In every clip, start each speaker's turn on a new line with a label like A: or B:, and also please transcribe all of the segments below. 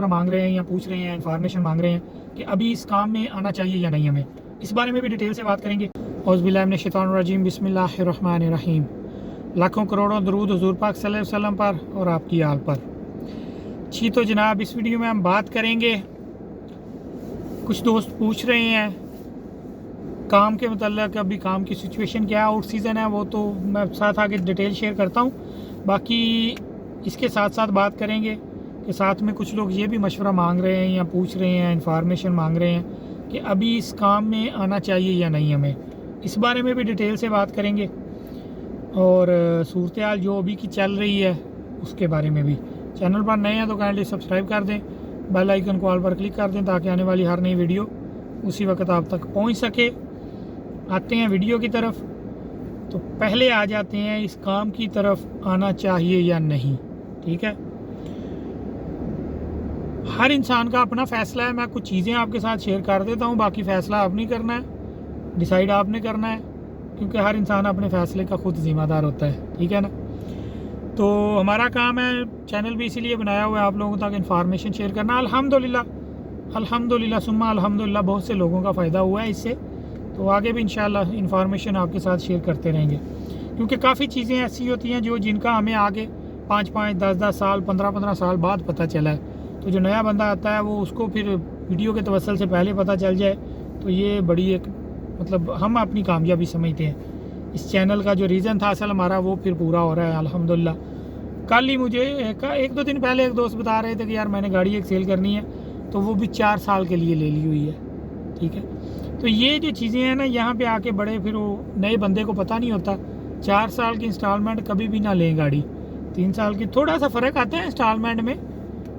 A: मांग रहे हैं या पूछ रहे हैं, इन्फॉर्मेशन मांग रहे हैं कि अभी इस काम में आना चाहिए या नहीं, हमें इस बारे में भी डिटेल से बात करेंगे। औज़ुबिल्लाहिमिनश्शैतानिर्रजीम, बिस्मिल्लाहिर्रहमानिर्रहीम। लाखों करोड़ों दरूद हुज़ूर पाक सल्लल्लाहु अलैहि वसल्लम पर और आपकी आल पर। जी तो जनाब, इस वीडियो में हम बात करेंगे, कुछ दोस्त पूछ रहे हैं काम के मतलब, अभी काम की सिचुएशन क्या है, आउट सीज़न है, वो तो मैं साथ आगे डिटेल शेयर करता हूँ। बाकी इसके साथ साथ बात करेंगे कि साथ में कुछ लोग ये भी मशवरा मांग रहे हैं या पूछ रहे हैं, इन्फॉर्मेशन मांग रहे हैं कि अभी इस काम में आना चाहिए या नहीं, हमें इस बारे में भी डिटेल से बात करेंगे। और सूरत हाल जो अभी की चल रही है उसके बारे में भी। चैनल पर नए हैं तो काइंडली सब्सक्राइब कर दें, बेल आइकन को ऑल पर क्लिक कर दें ताकि आने वाली हर नई वीडियो उसी वक्त आप तक पहुंच सके। आते हैं वीडियो की तरफ। तो पहले आ जाते हैं इस काम की तरफ आना चाहिए या नहीं। ठीक है, हर इंसान का अपना फ़ैसला है। मैं कुछ चीज़ें आपके साथ शेयर कर देता हूँ, बाकी फ़ैसला आपने करना है, डिसाइड आपने करना है, क्योंकि हर इंसान अपने फ़ैसले का खुद ज़िम्मेदार होता है। ठीक है ना। तो हमारा काम है, चैनल भी इसीलिए बनाया हुआ है आप लोगों तक इन्फॉर्मेशन शेयर करना। अल्हम्दुलिल्लाह सुम्मा अल्हम्दुलिल्लाह बहुत से लोगों का फ़ायदा हुआ है इससे। तो आगे भी इंशाल्लाह इन्फॉर्मेशन आपके साथ शेयर करते रहेंगे, क्योंकि काफ़ी चीज़ें ऐसी होती हैं जो जिनका हमें आगे 5-5, 10-10 साल, 15-15 साल बाद पता चला है। तो जो नया बंदा आता है वो उसको फिर वीडियो के तवस्सुल से पहले पता चल जाए, तो ये बड़ी एक मतलब हम अपनी कामयाबी समझते हैं। इस चैनल का जो रीज़न था असल हमारा, वो फिर पूरा हो रहा है अल्हम्दुलिल्लाह। कल ही मुझे 1-2 दिन पहले एक दोस्त बता रहे थे कि यार मैंने गाड़ी एक सेल करनी है, तो वो भी 4 साल के लिए ले ली हुई है। ठीक है, तो ये जो चीज़ें हैं ना, यहाँ पे आके बड़े फिर वो नए बंदे को पता नहीं होता। 4 साल की इंस्टॉलमेंट कभी भी ना लें गाड़ी, 3 साल की। थोड़ा सा फ़र्क आता है इंस्टॉलमेंट में,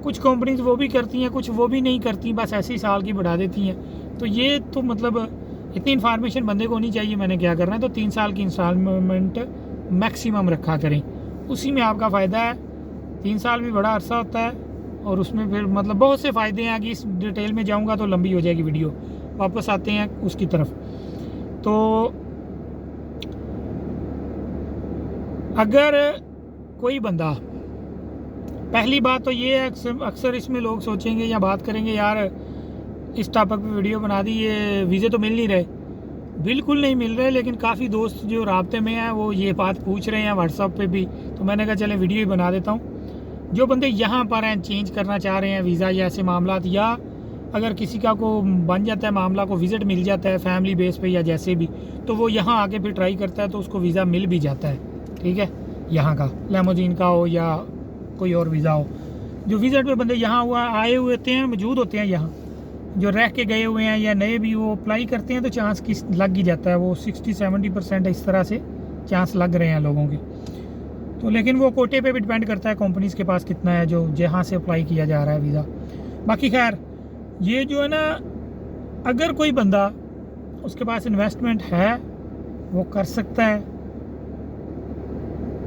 A: कुछ कंपनीज वो भी करती हैं, कुछ वो भी नहीं करती, बस ऐसे ही साल की बढ़ा देती हैं। तो ये तो मतलब इतनी इन्फॉर्मेशन बंदे को नहीं चाहिए मैंने क्या करना है। तो 3 साल की इंस्टॉलमेंट मैक्सिमम रखा करें, उसी में आपका फ़ायदा है। 3 साल भी बड़ा अरसा होता है और उसमें फिर मतलब बहुत से फ़ायदे हैं कि इस डिटेल में जाऊँगा तो लंबी हो जाएगी वीडियो। वापस आते हैं उसकी तरफ। तो अगर कोई बंदा, पहली बात तो ये है, अक्सर इसमें लोग सोचेंगे या बात करेंगे, यार इस टॉपिक पे वीडियो बना दी, ये वीज़े तो मिल नहीं रहे। बिल्कुल नहीं मिल रहे, लेकिन काफ़ी दोस्त जो राब्ते में हैं वो ये बात पूछ रहे हैं व्हाट्सएप पे भी, तो मैंने कहा चले वीडियो ही बना देता हूँ। जो बंदे यहाँ पर हैं, चेंज करना चाह रहे हैं वीज़ा या ऐसे मामला, या अगर किसी का को बन जाता है मामला, को विज़िट मिल जाता है फैमिली बेस पे या जैसे भी, तो वो यहाँ आके फिर ट्राई करता है तो उसको वीज़ा मिल भी जाता है। ठीक है, यहाँ का लेमोजीन का हो या कोई और वीज़ा हो। जो विज़िट पे बंदे यहाँ हुआ आए हुए होते हैं, मौजूद होते हैं यहाँ, जो रह के गए हुए हैं या नए भी, वो अप्लाई करते हैं तो चांस किस लग ही जाता है। वो 60-70% इस तरह से चांस लग रहे हैं लोगों के। तो लेकिन वो कोटे पे भी डिपेंड करता है कंपनीज़ के पास कितना है जो जहाँ से अप्लाई किया जा रहा है वीज़ा। बाकी खैर, ये जो है ना, अगर कोई बंदा उसके पास इन्वेस्टमेंट है वो कर सकता है।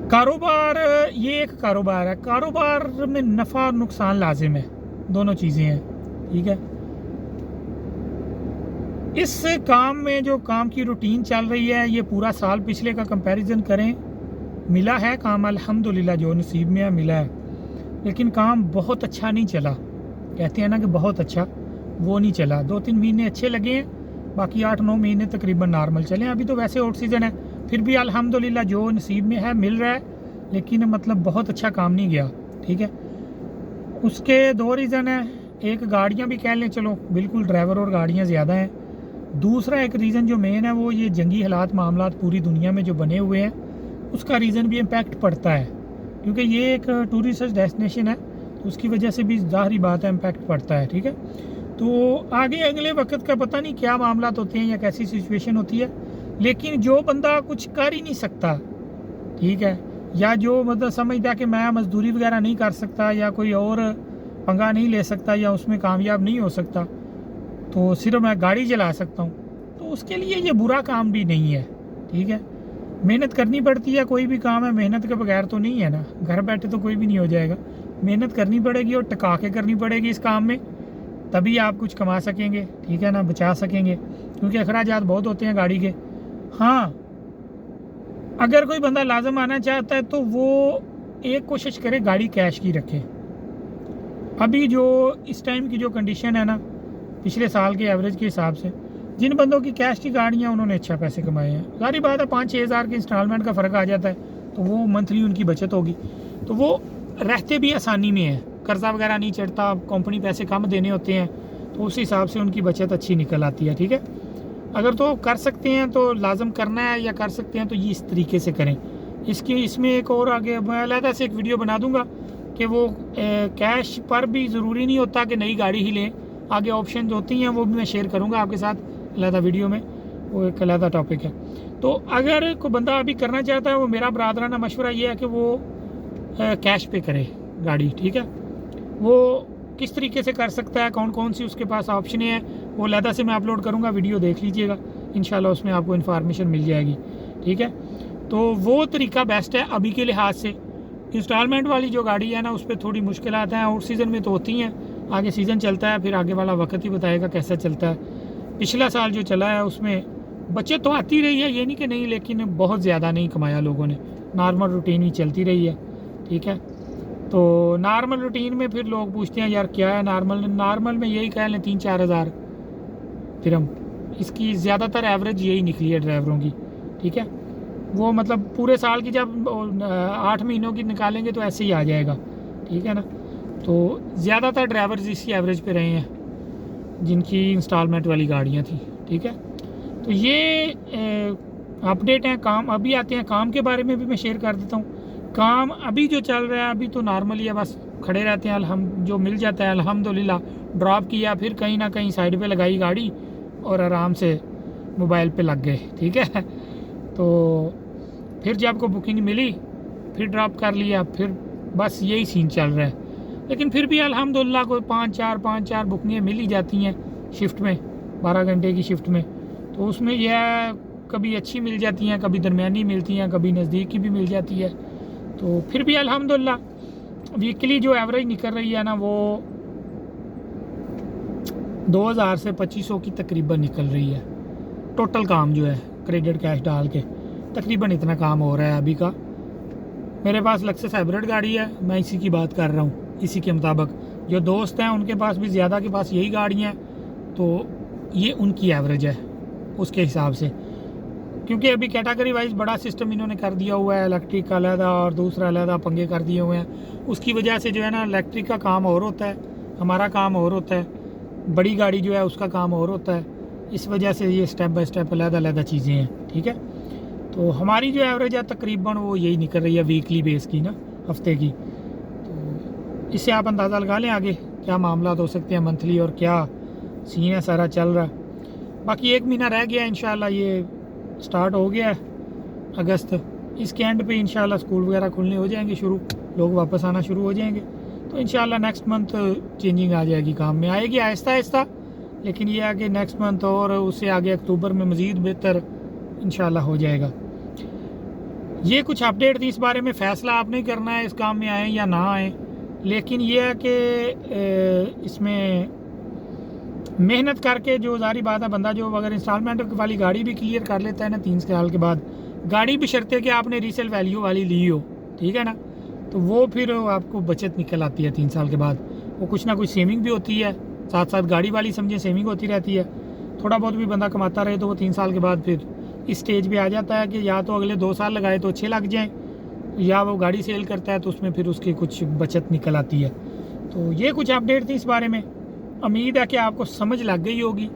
A: कारोबार, ये एक कारोबार है, कारोबार में नफ़ा और नुकसान लाजिम है, दोनों चीज़ें हैं। ठीक है, इस काम में जो काम की रूटीन चल रही है, ये पूरा साल पिछले का कंपैरिजन करें, मिला है काम अल्हम्दुलिल्लाह, जो नसीब में है मिला है, लेकिन काम बहुत अच्छा नहीं चला। कहते हैं ना कि बहुत अच्छा, वो नहीं चला। 2-3 महीने अच्छे लगे हैं, बाकी 8-9 महीने तकरीबन नॉर्मल चले। अभी तो वैसे आउट सीज़न है, फिर भी अल्हम्दुलिल्लाह जो नसीब में है मिल रहा है, लेकिन मतलब बहुत अच्छा काम नहीं गया। ठीक है, उसके 2 रीज़न हैं। एक गाड़ियाँ भी कह लें, चलो बिल्कुल ड्राइवर और गाड़ियाँ ज़्यादा हैं। दूसरा एक रीज़न जो मेन है वो ये जंगी हालात मामलात पूरी दुनिया में जो बने हुए हैं, उसका रीज़न भी इम्पैक्ट पड़ता है, क्योंकि ये एक टूरिस्ट डेस्टिनेशन है, तो उसकी वजह से भी ज़ाहिरी बात है इम्पैक्ट पड़ता है। ठीक है, तो आगे अगले वक्त का पता नहीं क्या मामलात होते हैं या कैसी सिचुएशन होती है, लेकिन जो बंदा कुछ कर ही नहीं सकता, ठीक है, या जो मतलब समझता कि मैं मजदूरी वगैरह नहीं कर सकता या कोई और पंगा नहीं ले सकता या उसमें कामयाब नहीं हो सकता, तो सिर्फ मैं गाड़ी चला सकता हूँ, तो उसके लिए ये बुरा काम भी नहीं है। ठीक है, मेहनत करनी पड़ती है, कोई भी काम है मेहनत के बगैर तो नहीं है ना, घर बैठे तो कोई भी नहीं हो जाएगा। मेहनत करनी पड़ेगी और टिका के करनी पड़ेगी इस काम में, तभी आप कुछ कमा सकेंगे। ठीक है ना, बचा सकेंगे, क्योंकि अखराजात बहुत होते हैं गाड़ी के। हाँ, अगर कोई बंदा लाजम आना चाहता है तो वो एक कोशिश करे गाड़ी कैश की रखे। अभी जो इस टाइम की जो कंडीशन है ना, पिछले साल के एवरेज के हिसाब से जिन बंदों की कैश की गाड़ियाँ उन्होंने अच्छा पैसे कमाए हैं। सारी बात है 5-6 हज़ार के इंस्टॉलमेंट का फ़र्क आ जाता है, तो वो मंथली उनकी बचत होगी, तो वो रहते भी आसानी में है, कर्जा वगैरह नहीं चढ़ता, कंपनी पैसे कम देने होते हैं, तो उस हिसाब से उनकी बचत अच्छी निकल आती है। ठीक है, अगर तो कर सकते हैं तो लाजम करना है, या कर सकते हैं तो ये इस तरीके से करें। इसमें एक और आगे मैं अलग से एक वीडियो बना दूंगा कि वो कैश पर भी ज़रूरी नहीं होता कि नई गाड़ी ही लें, आगे ऑप्शन होती हैं, वो भी मैं शेयर करूंगा आपके साथ अलग वीडियो में, वो एक अलग टॉपिक है। तो अगर कोई बंदा अभी करना चाहता है, वो मेरा बरादराना मशवरा ये है कि वो कैश पे करे गाड़ी। ठीक है, वो किस तरीके से कर सकता है, कौन कौन सी उसके पास ऑप्शन है, वो अलग से मैं अपलोड करूँगा, वीडियो देख लीजिएगा, इंशाल्लाह उसमें आपको इन्फॉर्मेशन मिल जाएगी। ठीक है, तो वो तरीका बेस्ट है अभी के लिहाज से। इंस्टॉलमेंट वाली जो गाड़ी है ना, उस पर थोड़ी मुश्किलात हैं, आउट सीज़न में तो होती हैं, आगे सीज़न चलता है, फिर आगे वाला वक्त ही बताएगा कैसा चलता है। पिछला साल जो चला है उसमें बचत तो आती रही है, ये नहीं कि नहीं, लेकिन बहुत ज़्यादा नहीं कमाया लोगों ने, नॉर्मल रूटीन ही चलती रही है। ठीक है, तो नॉर्मल रूटीन में फिर लोग पूछते हैं यार क्या है नॉर्मल में यही कह लें 3-4 हज़ार दिरहम, इसकी ज़्यादातर एवरेज यही निकली है ड्राइवरों की। ठीक है, वो मतलब पूरे साल की जब 8 महीनों की निकालेंगे तो ऐसे ही आ जाएगा। ठीक है ना, तो ज़्यादातर ड्राइवर्स इसी एवरेज पे रहे हैं जिनकी इंस्टॉलमेंट वाली गाड़ियाँ थी। ठीक है, तो ये अपडेट हैं। काम अभी आते हैं, काम के बारे में भी मैं शेयर कर देता हूँ। काम अभी जो चल रहा है अभी तो नॉर्मली है, बस खड़े रहते हैं, जो मिल जाता है अल्हम्दुलिल्लाह, ड्रॉप किया, फिर कहीं ना कहीं साइड पे लगाई गाड़ी और आराम से मोबाइल पे लग गए। ठीक है, तो फिर जब आपको बुकिंग मिली फिर ड्रॉप कर लिया, फिर बस यही सीन चल रहा है। लेकिन फिर भी अल्हम्दुलिल्लाह को 5-4 बुकिंगें मिल ही जाती हैं शिफ्ट में, 12 घंटे की शिफ्ट में। तो उसमें यह कभी अच्छी मिल जाती हैं, कभी दरमियानी मिलती हैं, कभी नज़दीक की भी मिल जाती है। तो फिर भी अल्हम्दुलिल्लाह वीकली जो एवरेज निकल रही है ना, वो 2000 से 2500 की तकरीबन निकल रही है। टोटल काम जो है क्रेडिट कैश डाल के तकरीबन इतना काम हो रहा है अभी का। मेरे पास लक्सस हाइब्रिड गाड़ी है, मैं इसी की बात कर रहा हूँ। इसी के मुताबिक जो दोस्त हैं उनके पास भी ज़्यादा के पास यही गाड़ियाँ हैं, तो ये उनकी एवरेज है उसके हिसाब से। क्योंकि अभी कैटेगरी वाइज बड़ा सिस्टम इन्होंने कर दिया हुआ है, इलेक्ट्रिक का अलहदा और दूसरा अलहदा पंगे कर दिए हुए हैं। उसकी वजह से जो है ना, इलेक्ट्रिक का काम और होता है, हमारा काम और होता है, बड़ी गाड़ी जो है उसका काम और होता है। इस वजह से ये स्टेप बाय स्टेप अलग-अलग चीज़ें हैं। ठीक है, तो हमारी जो एवरेज है तकरीबन वो यही निकल रही है वीकली बेस की ना, हफ्ते की। तो इससे आप अंदाज़ा लगा लें आगे क्या मामला हो सकते हैं मंथली और क्या सीन है सारा चल रहा है। बाकी 1 महीना रह गया, इंशाल्लाह ये स्टार्ट हो गया है अगस्त, इसके एंड पे इंशाल्लाह स्कूल वगैरह खुलने हो जाएंगे शुरू, लोग वापस आना शुरू हो जाएंगे, तो इंशाल्लाह नेक्स्ट मंथ चेंजिंग आ जाएगी, काम में आएगी आहिस्ता आहिस्ता। लेकिन ये आगे नेक्स्ट मंथ और उससे आगे अक्टूबर में मज़ीद बेहतर इंशाल्लाह हो जाएगा। ये कुछ अपडेट थी, इस बारे में फ़ैसला आपने करना है इस काम में आए या ना आए। लेकिन ये है कि इसमें मेहनत करके जो जारी बात है, बंदा जो अगर इंस्टॉलमेंट वाली गाड़ी भी क्लियर कर लेता है ना 3 साल के बाद, गाड़ी भी शर्त है कि आपने रीसेल वैल्यू वाली ली हो। ठीक है ना, तो वो फिर आपको बचत निकल आती है 3 साल के बाद। वो कुछ ना कुछ सेविंग भी होती है, साथ साथ गाड़ी वाली समझे सेविंग होती रहती है। थोड़ा बहुत भी बंदा कमाता रहे तो वो 3 साल के बाद फिर इस स्टेज पे आ जाता है कि या तो अगले 2 साल लगाए तो अच्छे लग जाएं, या वो गाड़ी सेल करता है तो उसमें फिर उसकी कुछ बचत निकल आती है। तो ये कुछ अपडेट थी इस बारे में, उम्मीद है कि आपको समझ लग गई होगी।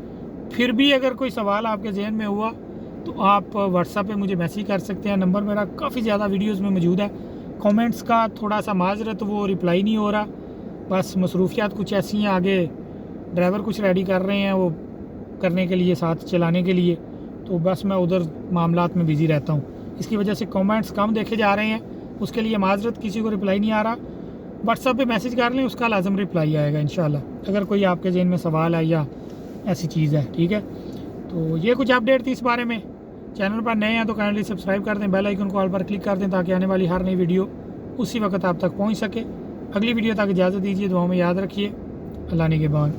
A: फिर भी अगर कोई सवाल आपके जहन में हुआ तो आप व्हाट्सएप पे मुझे मैसेज कर सकते हैं, नंबर मेरा काफ़ी ज़्यादा वीडियोस में मौजूद है। कमेंट्स का थोड़ा सा माजरत, वो रिप्लाई नहीं हो रहा, बस मसरूफियात कुछ ऐसी हैं, आगे ड्राइवर कुछ रेडी कर रहे हैं वो करने के लिए, साथ चलाने के लिए, तो बस मैं उधर मामलात में बिज़ी रहता हूँ। इसकी वजह से कमेंट्स कम देखे जा रहे हैं, उसके लिए माजरत, किसी को रिप्लाई नहीं आ रहा। व्हाट्सएप पे मैसेज कर लें, उसका लाजम रिप्लाई आएगा इंशाल्लाह, अगर कोई आपके जहन में सवाल है या ऐसी चीज़ है। ठीक है, तो ये कुछ अपडेट थी इस बारे में। चैनल पर नए हैं तो काइंडली सब्सक्राइब कर दें, बेल आइकन को ऑल पर क्लिक कर दें ताकि आने वाली हर नई वीडियो उसी वक्त आप तक पहुँच सके। अगली वीडियो तक इजाज़त दीजिए, दुआओं में याद रखिए। अल्लाह ने के बाद।